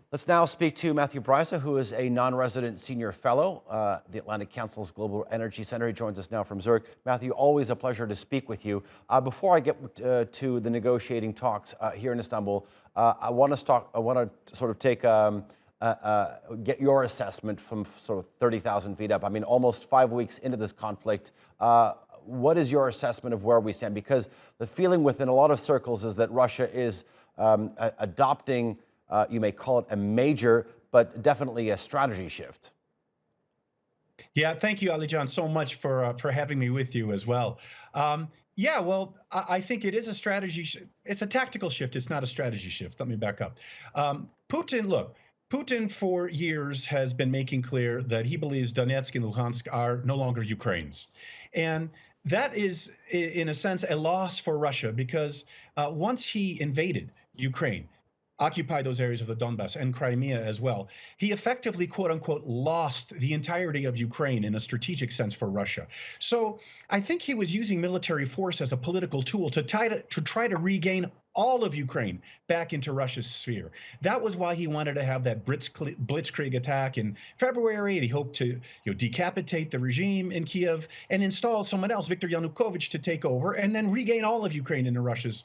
Let's now speak to Matthew Bryza, who is a non-resident senior fellow, the Atlantic Council's Global Energy Center. He joins us now from Zurich. Matthew, always a pleasure to speak with you. Before I get to the negotiating talks here in Istanbul, I want to sort of take get your assessment from sort of 30,000 feet up. I mean, almost 5 weeks into this conflict. What is your assessment of where we stand? Because the feeling within a lot of circles is that Russia is adopting, you may call it a major, but definitely a strategy shift. Yeah, thank you, Ali John, so much for having me with you as well. Yeah, well, I think it is a it's a tactical shift. It's not a strategy shift. Let me back up. Putin for years has been making clear that he believes Donetsk and Luhansk are no longer Ukraine's. And that is, in a sense, a loss for Russia because once he invaded Ukraine, occupied those areas of the Donbass and Crimea as well, he effectively, quote unquote, lost the entirety of Ukraine in a strategic sense for Russia. So I think he was using military force as a political tool to try to regain all of Ukraine back into Russia's sphere. That was why he wanted to have that blitzkrieg attack in February, and he hoped to decapitate the regime in Kiev and install someone else, Viktor Yanukovych, to take over and then regain all of Ukraine into Russia's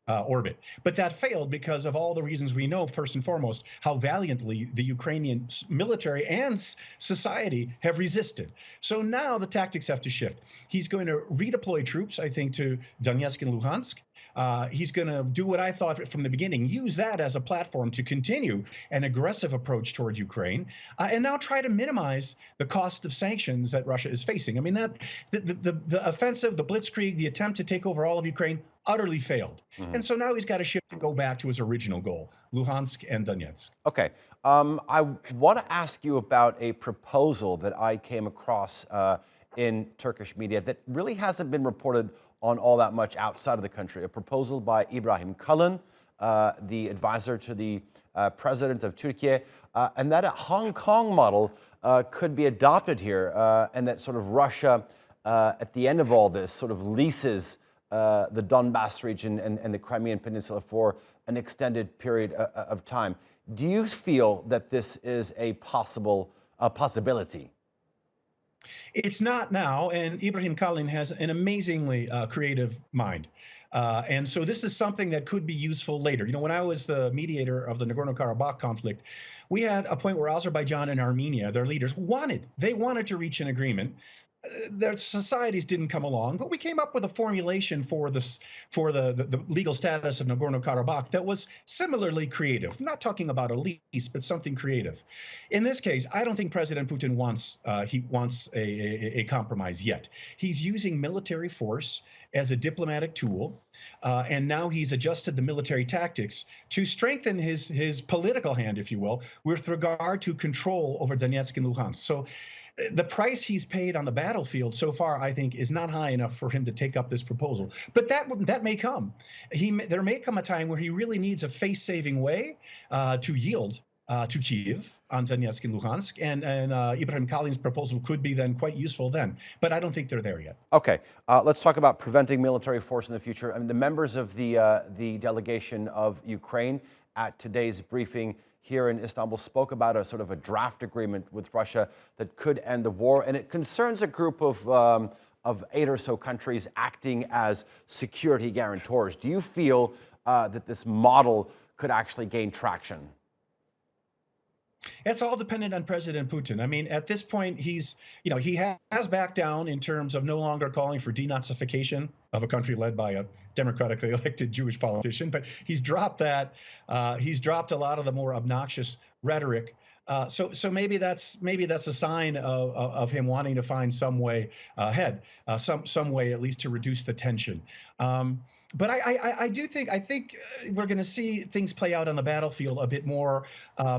orbit. But that failed because of all the reasons we know, first and foremost, how valiantly the Ukrainian military and society have resisted. So now the tactics have to shift. He's going to redeploy troops, I think, to Donetsk and Luhansk. He's going to do what I thought from the beginning, use that as a platform to continue an aggressive approach toward Ukraine, and now try to minimize the cost of sanctions that Russia is facing. I mean, the offensive, the blitzkrieg, the attempt to take over all of Ukraine utterly failed. And so now he's got to shift and go back to his original goal, Luhansk and Donetsk. Okay. I want to ask you about a proposal that I came across in Turkish media that really hasn't been reported on all that much outside of the country. A proposal by Ibrahim Kalin, the advisor to the president of Turkey, and that a Hong Kong model could be adopted here, and that sort of Russia, at the end of all this, sort of leases the Donbass region and the Crimean Peninsula for an extended period of time. Do you feel that this is a possibility? It's not now, and Ibrahim Kalin has an amazingly creative mind. And so this is something that could be useful later. You know, when I was the mediator of the Nagorno-Karabakh conflict, we had a point where Azerbaijan and Armenia, their leaders, wanted to reach an agreement. Their societies didn't come along, but we came up with a formulation for the legal status of Nagorno-Karabakh that was similarly creative. I'm not talking about a lease, but something creative. In this case, I don't think President Putin wants a compromise yet. He's using military force as a diplomatic tool, and now he's adjusted the military tactics to strengthen his political hand, if you will, with regard to control over Donetsk and Luhansk. So the price he's paid on the battlefield so far, I think, is not high enough for him to take up this proposal. But that may come. There may come a time where he really needs a face-saving way to yield to Kiev on Donetsk and Luhansk, and Ibrahim Kalin's proposal could be then quite useful then. But I don't think they're there yet. Okay, let's talk about preventing military force in the future. I mean, the members of the delegation of Ukraine at today's briefing here in Istanbul spoke about a sort of a draft agreement with Russia that could end the war, and it concerns a group of 8 or so countries acting as security guarantors. Do you feel that this model could actually gain traction? It's all dependent on President Putin. I mean, at this point, he has backed down in terms of no longer calling for denazification of a country led by a democratically elected Jewish politician, but he's dropped that. He's dropped a lot of the more obnoxious rhetoric. So maybe that's a sign of him wanting to find some way ahead, some way at least to reduce the tension. But I think we're going to see things play out on the battlefield a bit more.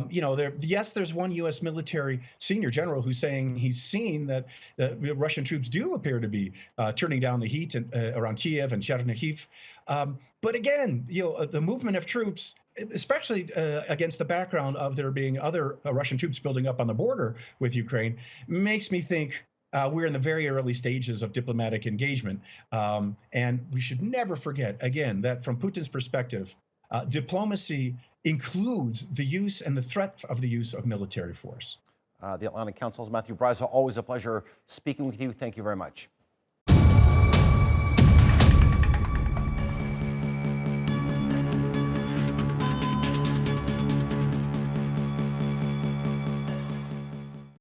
Yes, there's one U.S. military senior general who's saying he's seen that the Russian troops do appear to be turning down the heat around Kiev and Chernihiv. But again, the movement of troops, especially against the background of there being other Russian troops building up on the border with Ukraine, makes me think we're in the very early stages of diplomatic engagement. And we should never forget, again, that from Putin's perspective, diplomacy includes the use and the threat of the use of military force. The Atlantic Council's Matthew Bryza, always a pleasure speaking with you. Thank you very much.